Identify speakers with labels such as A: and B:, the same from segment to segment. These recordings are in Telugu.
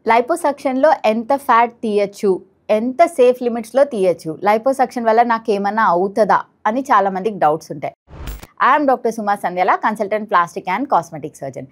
A: లైపోసక్షన్‌లో ఎంత ఫ్యాట్ తీయొచ్చు? ఎంత సేఫ్ లిమిట్స్‌లో తీయొచ్చు? లైపోసక్షన్ వల్ల నాకేమన్నా అవుతదా? అని చాలా మందికి డౌట్స్ ఉంటాయి. I am doctor Suma Sandhyala, consultant plastic and cosmetic surgeon.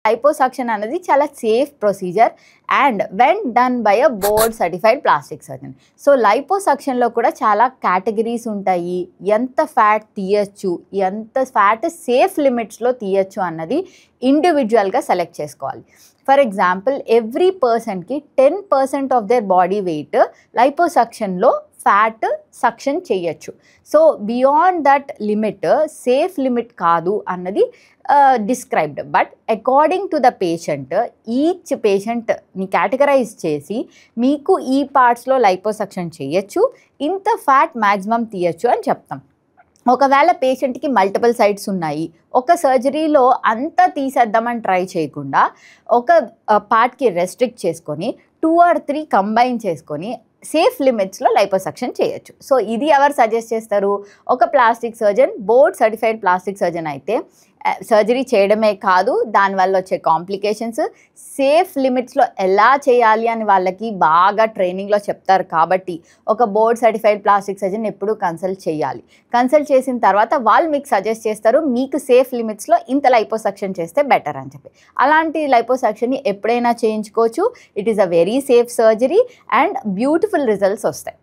A: Liposuction అనేది చాలా safe procedure and when done by a board certified plastic surgeon. So లైపోసక్షన్లో కూడా చాలా కేటగిరీస్ ఉంటాయి. ఎంత ఫ్యాట్ తీయచ్చు, ఎంత ఫ్యాట్ సేఫ్ లిమిట్స్లో తీయచ్చు అన్నది ఇండివిజువల్గా సెలెక్ట్ చేసుకోవాలి. ఫర్ ఎగ్జాంపుల్, ఎవ్రీ పర్సన్కి 10% ఆఫ్ దేర్ బాడీ వెయిట్ లైపోసక్షన్లో ఫ్యాట్ సక్షన్ చేయొచ్చు. So beyond that limit safe limit కాదు అన్నది described. But according to the patient, each పేషెంట్ని కేటగరైజ్ చేసి మీకు ఈ పార్ట్స్లో లైపోసక్షన్ చేయొచ్చు, ఇంత ఫ్యాట్ మ్యాక్సిమం తీయచ్చు అని చెప్తాం. ఒకవేళ పేషెంట్కి మల్టిపుల్ సైట్స్ ఉన్నాయి, ఒక సర్జరీలో అంతా తీసేద్దామని ట్రై చేయకుండా ఒక పార్ట్కి రెస్ట్రిక్ట్ చేసుకొని 2 or 3 కంబైన్ చేసుకొని సేఫ్ లిమిట్స్లో లైపోసక్షన్ చేయొచ్చు. సో ఇది ఎవరు సజెస్ట్ చేస్తారు? ఒక plastic surgeon, board certified plastic surgeon అయితే సర్జరీ చేయడమే కాదు, దానివల్ల వచ్చే కాంప్లికేషన్స్, సేఫ్ లిమిట్స్లో ఎలా చేయాలి అని వాళ్ళకి బాగా ట్రైనింగ్లో చెప్తారు. కాబట్టి ఒక బోర్డ్ సర్టిఫైడ్ ప్లాస్టిక్ సర్జన్ ఎప్పుడూ కన్సల్ట్ చేయాలి. కన్సల్ట్ చేసిన తర్వాత వాళ్ళు మీకు సజెస్ట్ చేస్తారు, మీకు సేఫ్ లిమిట్స్లో ఇంత లైపోసక్షన్ చేస్తే బెటర్ అని చెప్పి. అలాంటి లైపోసక్షన్ని ఎప్పుడైనా చేయించుకోవచ్చు. It is a very safe surgery and beautiful results వస్తాయి.